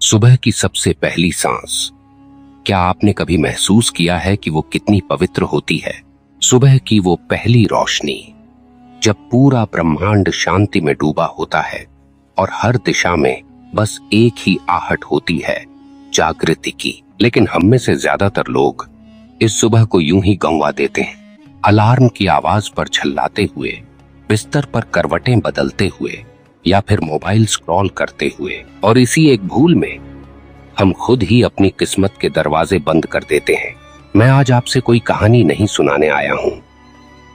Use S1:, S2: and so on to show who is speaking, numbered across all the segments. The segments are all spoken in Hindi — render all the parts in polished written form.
S1: सुबह की सबसे पहली सांस। क्या आपने कभी महसूस किया है कि वो कितनी पवित्र होती है? सुबह की वो पहली रोशनी, जब पूरा ब्रह्मांड शांति में डूबा होता है और हर दिशा में बस एक ही आहट होती है, जागृति की। लेकिन हम में से ज्यादातर लोग इस सुबह को यूं ही गंवा देते हैं, अलार्म की आवाज पर झल्लाते हुए, बिस्तर पर करवटें बदलते हुए या फिर मोबाइल स्क्रॉल करते हुए। और इसी एक भूल में हम खुद ही अपनी किस्मत के दरवाजे बंद कर देते हैं। मैं आज आपसे कोई कहानी नहीं सुनाने आया हूं।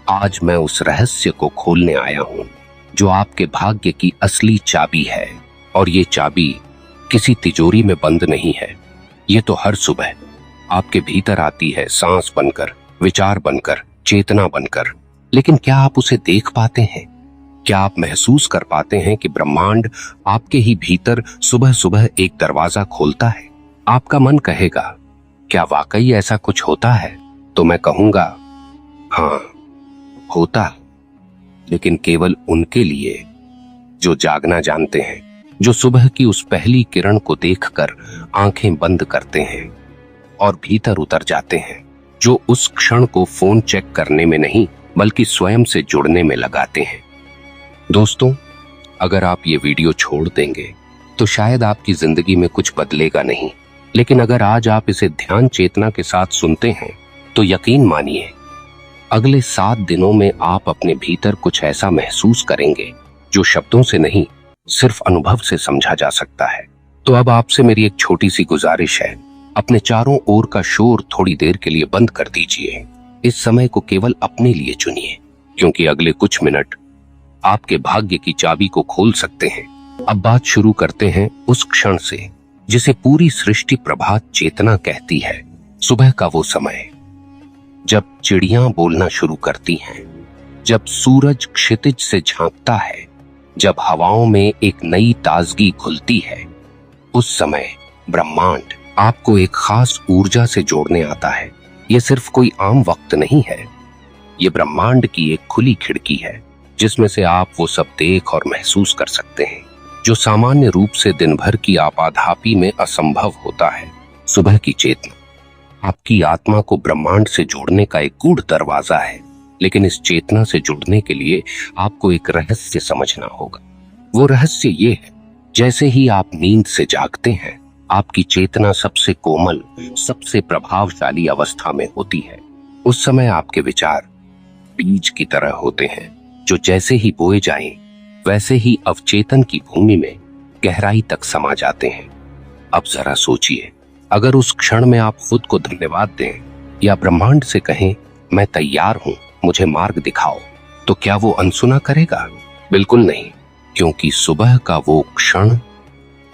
S1: आज मैं उस रहस्य को खोलने आया हूं जो आपके भाग्य की असली चाबी है। और ये चाबी किसी तिजोरी में बंद नहीं है। ये तो हर सुबह आपके भीतर आती है, सांस बनकर, विचार बनकर, चेतना बनकर। लेकिन क्या आप उसे देख पाते हैं? क्या आप महसूस कर पाते हैं कि ब्रह्मांड आपके ही भीतर सुबह सुबह एक दरवाजा खोलता है? आपका मन कहेगा, क्या वाकई ऐसा कुछ होता है? तो मैं कहूंगा, हाँ, होता है, लेकिन केवल उनके लिए जो जागना जानते हैं, जो सुबह की उस पहली किरण को देखकर आंखें बंद करते हैं और भीतर उतर जाते हैं, जो उस क्षण को फोन चेक करने में नहीं बल्कि स्वयं से जुड़ने में लगाते हैं। दोस्तों, अगर आप ये वीडियो छोड़ देंगे तो शायद आपकी जिंदगी में कुछ बदलेगा नहीं, लेकिन अगर आज आप इसे ध्यान चेतना के साथ सुनते हैं तो यकीन मानिए, अगले 7 दिनों में आप अपने भीतर कुछ ऐसा महसूस करेंगे जो शब्दों से नहीं, सिर्फ अनुभव से समझा जा सकता है। तो अब आपसे मेरी एक छोटी सी गुजारिश है, अपने चारों ओर का शोर थोड़ी देर के लिए बंद कर दीजिए। इस समय को केवल अपने लिए चुनिए, क्योंकि अगले कुछ मिनट आपके भाग्य की चाबी को खोल सकते हैं। अब बात शुरू करते हैं उस क्षण से जिसे पूरी सृष्टि प्रभात चेतना कहती है। सुबह का वो समय जब चिड़ियां बोलना शुरू करती हैं, जब सूरज क्षितिज से झांकता है, जब हवाओं में एक नई ताजगी घुलती है। उस समय ब्रह्मांड आपको एक खास ऊर्जा से जोड़ने आता है। ये सिर्फ कोई आम वक्त नहीं है, ये ब्रह्मांड की एक खुली खिड़की है जिसमें से आप वो सब देख और महसूस कर सकते हैं जो सामान्य रूप से दिन भर की आपाधापी में असंभव होता है। सुबह की चेतना आपकी आत्मा को ब्रह्मांड से जोड़ने का एक गूढ़ दरवाजा है, लेकिन इस चेतना से जुड़ने के लिए आपको एक रहस्य समझना होगा। वो रहस्य ये है, जैसे ही आप नींद से जागते हैं, आपकी चेतना सबसे कोमल, सबसे प्रभावशाली अवस्था में होती है। उस समय आपके विचार बीज की तरह होते हैं जो जैसे ही बोए जाएं, वैसे ही अवचेतन की भूमि में गहराई तक समा जाते हैं। अब जरा सोचिए, अगर उस क्षण में आप खुद को धन्यवाद दें या ब्रह्मांड से कहें, मैं तैयार हूं, मुझे मार्ग दिखाओ, तो क्या वो अनसुना करेगा? बिल्कुल नहीं, क्योंकि सुबह का वो क्षण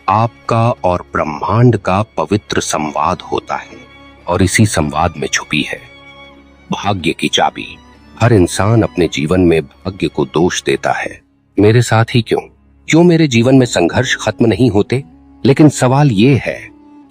S1: आपका और ब्रह्मांड का पवित्र संवाद होता है। और इसी संवाद में छुपी है भाग्य की चाबी। हर इंसान अपने जीवन में भाग्य को दोष देता है। मेरे साथ ही क्यों मेरे जीवन में संघर्ष खत्म नहीं होते? लेकिन सवाल ये है,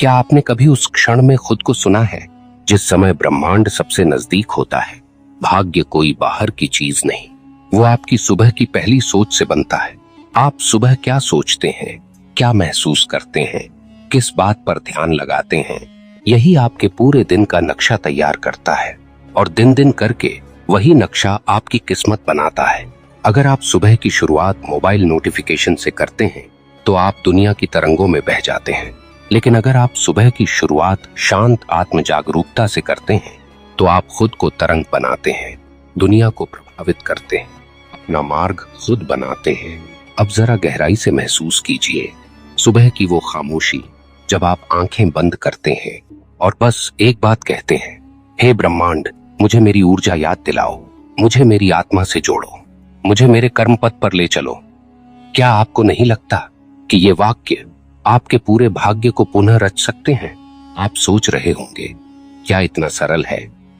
S1: क्या आपने कभी उस क्षण में खुद को सुना है जिस समय ब्रह्मांड सबसे नजदीक होता है? भाग्य कोई बाहर की चीज नहीं, वो आपकी सुबह की पहली सोच से बनता है। आप सुबह क्या सोचते हैं, क्या महसूस करते हैं, किस बात पर ध्यान लगाते हैं, यही आपके पूरे दिन का नक्शा तैयार करता है। और दिन दिन करके वही नक्शा आपकी किस्मत बनाता है। अगर आप सुबह की शुरुआत मोबाइल नोटिफिकेशन से करते हैं तो आप दुनिया की तरंगों में बह जाते हैं। लेकिन अगर आप सुबह की शुरुआत शांत आत्म जागरूकता से करते हैं तो आप खुद को तरंग बनाते हैं, दुनिया को प्रभावित करते हैं, अपना मार्ग खुद बनाते हैं। अब जरा गहराई से महसूस कीजिए सुबह की वो खामोशी, जब आप आंखें बंद करते हैं और बस एक बात कहते हैं, हे ब्रह्मांड, मुझे मेरी ऊर्जा याद दिलाओ, मुझे मेरी आत्मा से जोड़ो, मुझे मेरे कर्म पथ पर ले चलो। क्या आपको नहीं लगता कि ये वाक्य आपके पूरे भाग्य को पुनः रच सकते हैं? आप सोच रहे होंगे, क्या इतना सरल है?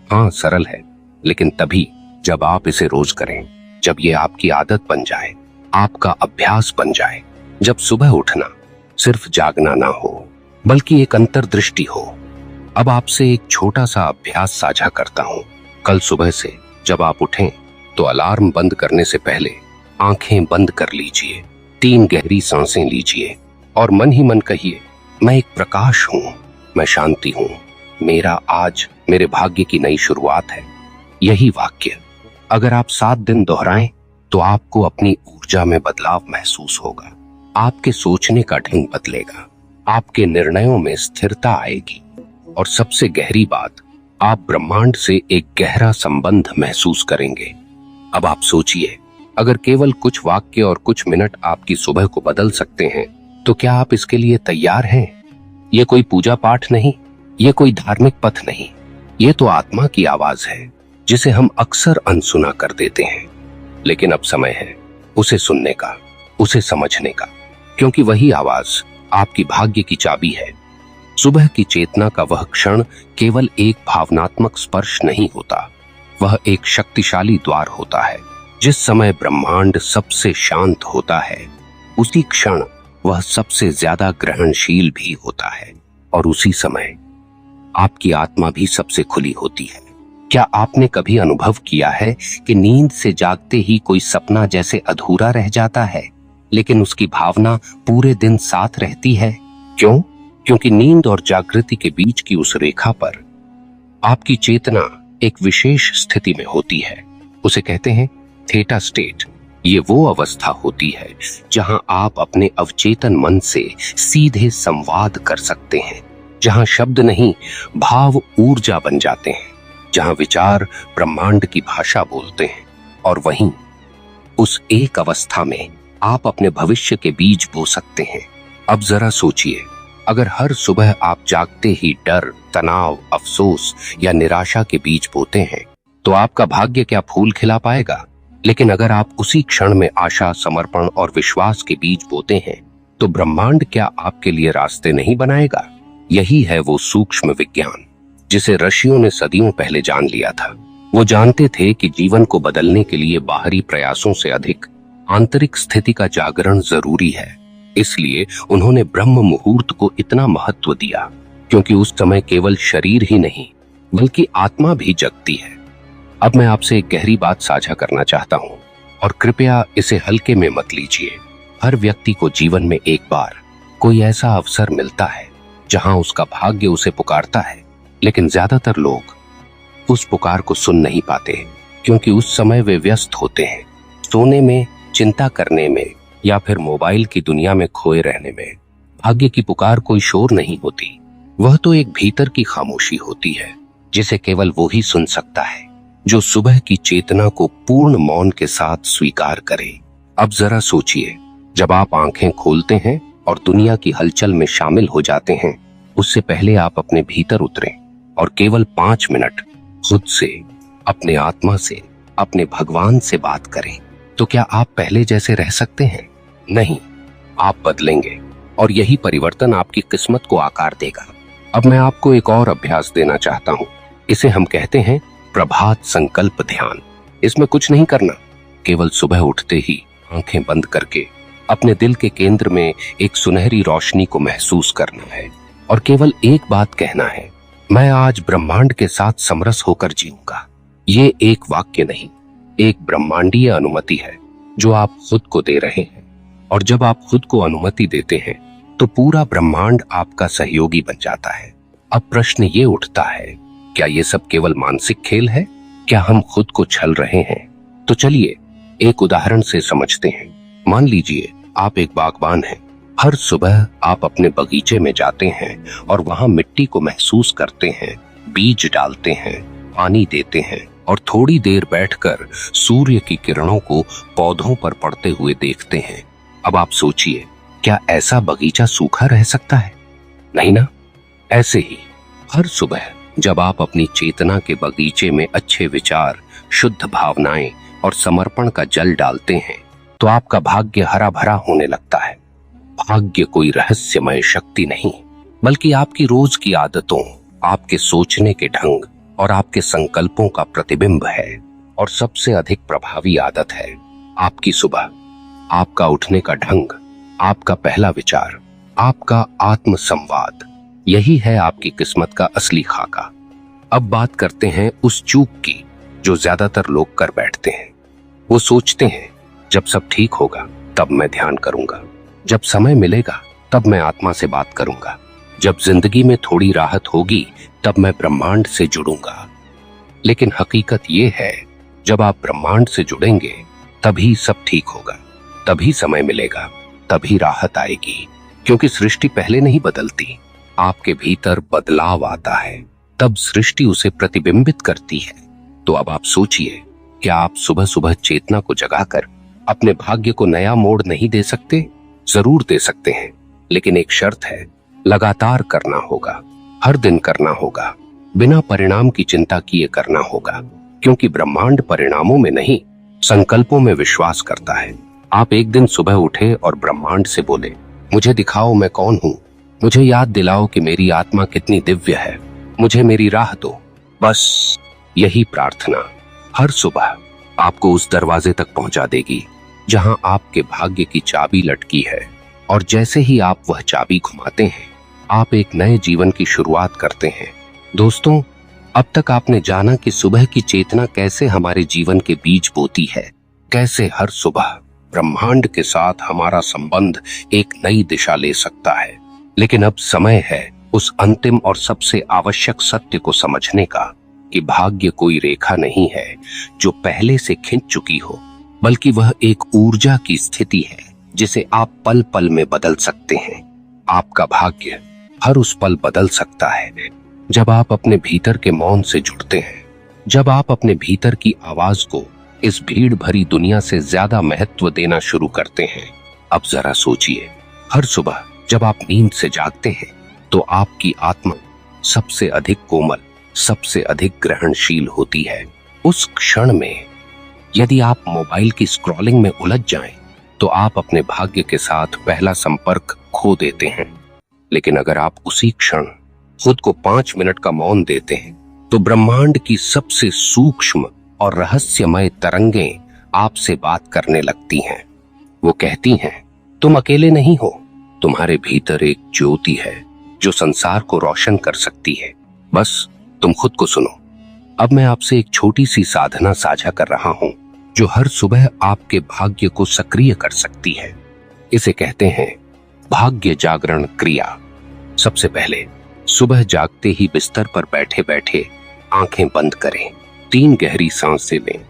S1: हाँ, सरल है, लेकिन तभी जब आप इसे रोज करें, जब ये आपकी आदत बन जाए, आपका अभ्यास बन जाए, जब सुबह उठना सिर्फ जागना ना हो बल्कि एक अंतर्दृष्टि हो। अब आपसे एक छोटा सा अभ्यास साझा करता हूं। कल सुबह से जब आप उठें तो अलार्म बंद करने से पहले आंखें बंद कर लीजिए, 3 गहरी सांसें लीजिए और मन ही मन कहिए, मैं एक प्रकाश हूं, मैं शांति हूं, मेरा आज मेरे भाग्य की नई शुरुआत है। यही वाक्य अगर आप 7 दिन दोहराएं तो आपको अपनी ऊर्जा में बदलाव महसूस होगा। आपके सोचने का ढंग बदलेगा, आपके निर्णयों में स्थिरता आएगी और सबसे गहरी बात, आप ब्रह्मांड से एक गहरा संबंध महसूस करेंगे। अब आप सोचिए, अगर केवल कुछ वाक्य और कुछ मिनट आपकी सुबह को बदल सकते हैं तो क्या आप इसके लिए तैयार हैं? ये कोई पूजा पाठ नहीं, ये कोई धार्मिक पथ नहीं, ये तो आत्मा की आवाज है जिसे हम अक्सर अनसुना कर देते हैं। लेकिन अब समय है उसे सुनने का, उसे समझने का, क्योंकि वही आवाज आपकी भाग्य की चाबी है। सुबह की चेतना का वह क्षण केवल एक भावनात्मक स्पर्श नहीं होता, वह एक शक्तिशाली द्वार होता है। जिस समय ब्रह्मांड सबसे शांत होता है उसी क्षण वह सबसे ज्यादा ग्रहणशील भी होता है और उसी समय आपकी आत्मा भी सबसे खुली होती है। क्या आपने कभी अनुभव किया है कि नींद से जागते ही कोई सपना जैसे अधूरा रह जाता है लेकिन उसकी भावना पूरे दिन साथ रहती है? क्यों? क्योंकि नींद और जागृति के बीच की उस रेखा पर आपकी चेतना एक विशेष स्थिति में होती है। उसे कहते हैं थीटा स्टेट। ये वो अवस्था होती है जहां आप अपने अवचेतन मन से सीधे संवाद कर सकते हैं, जहां शब्द नहीं भाव ऊर्जा बन जाते हैं, जहां विचार ब्रह्मांड की भाषा बोलते हैं। और वहीं उस एक अवस्था में आप अपने भविष्य के बीज बो सकते हैं। अब जरा सोचिए, अगर हर सुबह आप जागते ही डर, तनाव, अफसोस या निराशा के बीज बोते हैं तो आपका भाग्य क्या फूल खिला पाएगा? लेकिन अगर आप उसी क्षण में आशा, समर्पण और विश्वास के बीज बोते हैं तो ब्रह्मांड क्या आपके लिए रास्ते नहीं बनाएगा? यही है वो सूक्ष्म विज्ञान जिसे ऋषियों ने सदियों पहले जान लिया था। वो जानते थे कि जीवन को बदलने के लिए बाहरी प्रयासों से अधिक आंतरिक स्थिति का जागरण जरूरी है। इसलिए उन्होंने ब्रह्म मुहूर्त को इतना महत्व दिया, क्योंकि उस समय केवल शरीर ही नहीं बल्कि आत्मा भी जगती है। अब मैं आपसे एक गहरी बात साझा करना चाहता हूं और कृपया इसे हल्के में मत लीजिए। हर व्यक्ति को जीवन में एक बार कोई ऐसा अवसर मिलता है जहां उसका भाग्य उसे पुकारता है, लेकिन ज्यादातर लोग उस पुकार को सुन नहीं पाते क्योंकि उस समय वे व्यस्त होते हैं, सोने में, चिंता करने में या फिर मोबाइल की दुनिया में खोए रहने में। भाग्य की पुकार कोई शोर नहीं होती, वह तो एक भीतर की खामोशी होती है जिसे केवल वो ही सुन सकता है जो सुबह की चेतना को पूर्ण मौन के साथ स्वीकार करे। अब जरा सोचिए, जब आप आंखें खोलते हैं और दुनिया की हलचल में शामिल हो जाते हैं, उससे पहले आप अपने भीतर उतरें और केवल 5 मिनट खुद से, अपने आत्मा से, अपने भगवान से बात करें, तो क्या आप पहले जैसे रह सकते हैं? नहीं, आप बदलेंगे और यही परिवर्तन आपकी किस्मत को आकार देगा। अब मैं आपको एक और अभ्यास देना चाहता हूं। इसे हम कहते हैं प्रभात संकल्प ध्यान। इसमें कुछ नहीं करना, केवल सुबह उठते ही आंखें बंद करके अपने दिल के केंद्र में एक सुनहरी रोशनी को महसूस करना है और केवल एक बात कहना है, मैं आज ब्रह्मांड के साथ समरस होकर जीऊंगा। ये एक वाक्य नहीं, एक ब्रह्मांडीय अनुमति है जो आप खुद को दे रहे हैं। और जब आप खुद को अनुमति देते हैं तो पूरा ब्रह्मांड आपका सहयोगी बन जाता है। अब प्रश्न ये उठता है, क्या ये सब केवल मानसिक खेल है? क्या हम खुद को छल रहे हैं? तो चलिए एक उदाहरण से समझते हैं। मान लीजिए आप एक बागबान हैं। हर सुबह आप अपने बगीचे में जाते हैं और वहां मिट्टी को महसूस करते हैं, बीज डालते हैं, पानी देते हैं और थोड़ी देर बैठकर सूर्य की किरणों को पौधों पर पड़ते हुए देखते हैं। अब आप सोचिए, क्या ऐसा बगीचा सूखा रह सकता है? नहीं ना। ऐसे ही हर सुबह जब आप अपनी चेतना के बगीचे में अच्छे विचार, शुद्ध भावनाएं और समर्पण का जल डालते हैं तो आपका भाग्य हरा भरा होने लगता है। भाग्य कोई रहस्यमय शक्ति नहीं, बल्कि आपकी रोज की आदतों, आपके सोचने के ढंग और आपके संकल्पों का प्रतिबिंब है। और सबसे अधिक प्रभावी आदत है आपकी सुबह, आपका उठने का ढंग, आपका पहला विचार, आपका आत्म संवाद। यही है आपकी किस्मत का असली खाका। अब बात करते हैं उस चूक की जो ज्यादातर लोग कर बैठते हैं। वो सोचते हैं जब सब ठीक होगा तब मैं ध्यान करूंगा, जब समय मिलेगा तब मैं आत्मा से बात करूंगा। जब जिंदगी में थोड़ी राहत होगी तब मैं ब्रह्मांड से जुड़ूंगा। लेकिन हकीकत यह है, जब आप ब्रह्मांड से जुड़ेंगे तभी सब ठीक होगा, तभी समय मिलेगा, तभी राहत आएगी। क्योंकि सृष्टि पहले नहीं बदलती, आपके भीतर बदलाव आता है, तब सृष्टि उसे प्रतिबिंबित करती है। तो अब आप सोचिए, क्या आप सुबह सुबह चेतना को जगाकर अपने भाग्य को नया मोड़ नहीं दे सकते? जरूर दे सकते हैं, लेकिन एक शर्त है, लगातार करना होगा, हर दिन करना होगा, बिना परिणाम की चिंता किए करना होगा। क्योंकि ब्रह्मांड परिणामों में नहीं, संकल्पों में विश्वास करता है। आप एक दिन सुबह उठे और ब्रह्मांड से बोले, मुझे दिखाओ मैं कौन हूं, मुझे याद दिलाओ कि मेरी आत्मा कितनी दिव्य है, मुझे मेरी राह दो। बस यही प्रार्थना हर सुबह आपको उस दरवाजे तक पहुंचा देगी जहां आपके भाग्य की चाबी लटकी है। और जैसे ही आप वह चाबी घुमाते हैं, आप एक नए जीवन की शुरुआत करते हैं। दोस्तों, अब तक आपने जाना कि सुबह की चेतना कैसे हमारे जीवन के बीज बोती है, कैसे हर सुबह ब्रह्मांड के साथ हमारा संबंध एक नई दिशा ले सकता है। लेकिन अब समय है उस अंतिम और सबसे आवश्यक सत्य को समझने का, कि भाग्य कोई रेखा नहीं है जो पहले से खिंच चुकी हो, बल्कि वह एक ऊर्जा की स्थिति है जिसे आप पल पल में बदल सकते हैं। आपका भाग्य हर उस पल बदल सकता है जब आप अपने भीतर के मौन से जुड़ते हैं, जब आप अपने भीतर की आवाज को इस भीड़ भरी दुनिया से ज्यादा महत्व देना शुरू करते हैं। अब जरा सोचिए, हर सुबह जब आप नींद से जागते हैं तो आपकी आत्मा सबसे अधिक कोमल, सबसे अधिक ग्रहणशील होती है। उस क्षण में यदि आप मोबाइल की स्क्रॉलिंग में उलझ जाएं, तो आप अपने भाग्य के साथ पहला संपर्क खो देते हैं। लेकिन अगर आप उसी क्षण खुद को 5 मिनट का मौन देते हैं, तो ब्रह्मांड की सबसे सूक्ष्म और रहस्यमय तरंगें आपसे बात करने लगती हैं। वो कहती हैं, तुम अकेले नहीं हो, तुम्हारे भीतर एक ज्योति है जो संसार को रोशन कर सकती है, बस तुम खुद को सुनो। अब मैं आपसे एक छोटी सी साधना साझा कर रहा हूं जो हर सुबह आपके भाग्य को सक्रिय कर सकती है। इसे कहते हैं भाग्य जागरण क्रिया। सबसे पहले सुबह जागते ही बिस्तर पर बैठे बैठे आंखें बंद करें, 3 गहरी सांसें लें,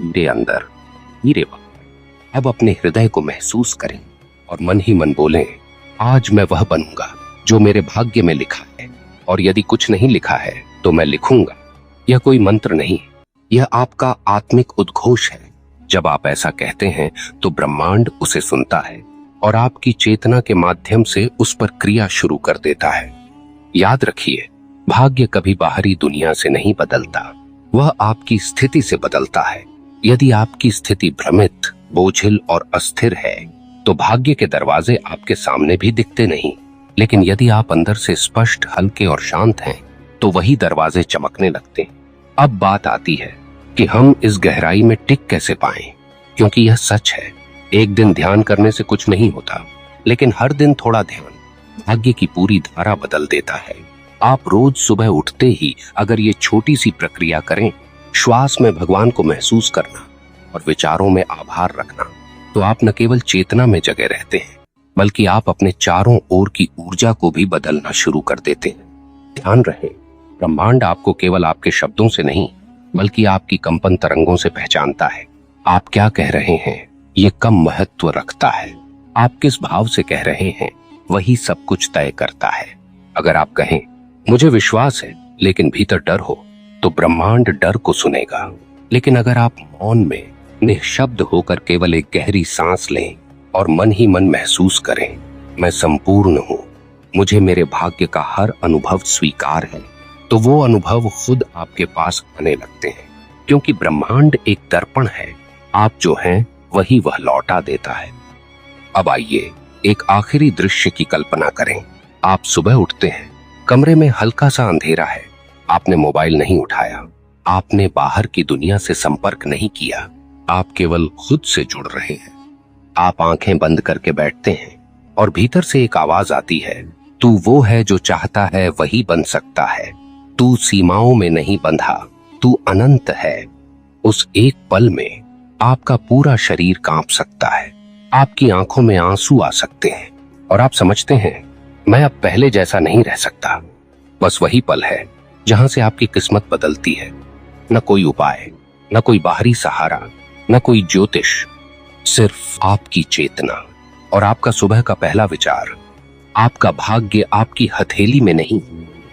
S1: धीरे अंदर धीरे बाहर। अब अपने हृदय को महसूस करें और मन ही मन बोलें, आज मैं वह बनूंगा जो मेरे भाग्य में लिखा है, और यदि कुछ नहीं लिखा है तो मैं लिखूंगा। यह कोई मंत्र नहीं, यह आपका आत्मिक उद्घोष है। जब आप ऐसा कहते हैं तो ब्रह्मांड उसे सुनता है और आपकी चेतना के माध्यम से उस पर क्रिया शुरू कर देता है। याद रखिए, भाग्य कभी बाहरी दुनिया से नहीं बदलता, वह आपकी स्थिति से बदलता है। यदि आपकी स्थिति भ्रमित, बोझिल और अस्थिर है तो भाग्य के दरवाजे आपके सामने भी दिखते नहीं। लेकिन यदि आप अंदर से स्पष्ट, हल्के और शांत हैं तो वही दरवाजे चमकने लगते हैं। अब बात आती है कि हम इस गहराई में टिक कैसे पाएं, क्योंकि यह सच है, एक दिन ध्यान करने से कुछ नहीं होता, लेकिन हर दिन थोड़ा ध्यान भाग्य की पूरी धारा बदल देता है। आप रोज सुबह उठते ही अगर ये छोटी सी प्रक्रिया करें, श्वास में भगवान को महसूस करना और विचारों में आभार रखना, तो आप न केवल चेतना में जगे रहते हैं, बल्कि आप अपने चारों ओर की ऊर्जा को भी बदलना शुरू कर देते हैं। ध्यान रहे, ब्रह्मांड आपको केवल आपके शब्दों से नहीं, बल्कि आपकी कंपन तरंगों से पहचानता है। आप क्या कह रहे हैं ये कम महत्व रखता है, आप किस भाव से कह रहे हैं वही सब कुछ तय करता है। अगर आप कहें मुझे विश्वास है लेकिन भीतर डर हो, तो ब्रह्मांड डर को सुनेगा। लेकिन अगर आप मौन में निःशब्द होकर केवल एक गहरी सांस लें और मन ही मन महसूस करें, मैं संपूर्ण हूं, मुझे मेरे भाग्य का हर अनुभव स्वीकार है, तो वो अनुभव खुद आपके पास आने लगते हैं। क्योंकि ब्रह्मांड एक दर्पण है, आप जो हैं वही वह लौटा देता है। अब आइए एक आखिरी दृश्य की कल्पना करें। आप सुबह उठते हैं, कमरे में हल्का सा अंधेरा है, आपने मोबाइल नहीं उठाया, आपने बाहर की दुनिया से संपर्क नहीं किया, आप केवल खुद से जुड़ रहे हैं। आप आंखें बंद करके बैठते हैं और भीतर से एक आवाज आती है, तू वो है जो चाहता है वही बन सकता है, तू सीमाओं में नहीं बंधा, तू अनंत है। उस एक पल में आपका पूरा शरीर कांप सकता है, आपकी आंखों में आंसू आ सकते हैं और आप समझते हैं मैं अब पहले जैसा नहीं रह सकता। बस वही पल है जहां से आपकी किस्मत बदलती है। न कोई उपाय, न कोई बाहरी सहारा, न कोई ज्योतिष, सिर्फ आपकी चेतना और आपका सुबह का पहला विचार। आपका भाग्य आपकी हथेली में नहीं,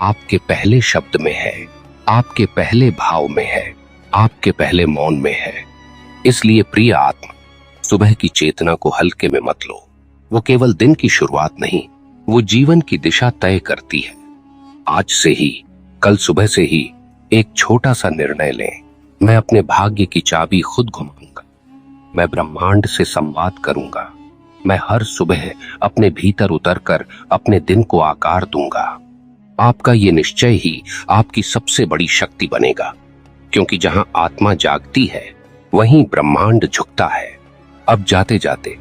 S1: आपके पहले शब्द में है, आपके पहले भाव में है, आपके पहले मौन में है। इसलिए प्रिय आत्मा, सुबह की चेतना को हल्के में मत लो। वो केवल दिन की शुरुआत नहीं, वो जीवन की दिशा तय करती है। आज से ही, कल सुबह से ही एक छोटा सा निर्णय लें। मैं अपने भाग्य की चाबी खुद घुमाऊंगा। मैं ब्रह्मांड से संवाद करूंगा। मैं हर सुबह अपने भीतर उतरकर अपने दिन को आकार दूंगा। आपका ये निश्चय ही आपकी सबसे बड़ी शक्ति बनेगा, क्योंकि जहां आत्मा जागती है वहीं ब्रह्मांड झुकता है। अब जाते जाते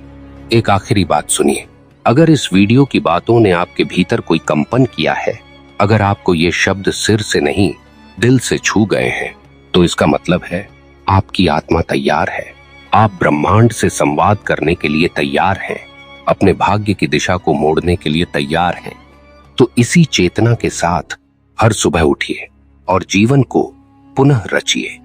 S1: एक आखिरी बात सुनिए। अगर इस वीडियो की बातों ने आपके भीतर कोई कंपन किया है, अगर आपको ये शब्द सिर से नहीं दिल से छू गए हैं, तो इसका मतलब है आपकी आत्मा तैयार है। आप ब्रह्मांड से संवाद करने के लिए तैयार हैं, अपने भाग्य की दिशा को मोड़ने के लिए तैयार हैं। तो इसी चेतना के साथ हर सुबह उठिए और जीवन को पुनः रचिए।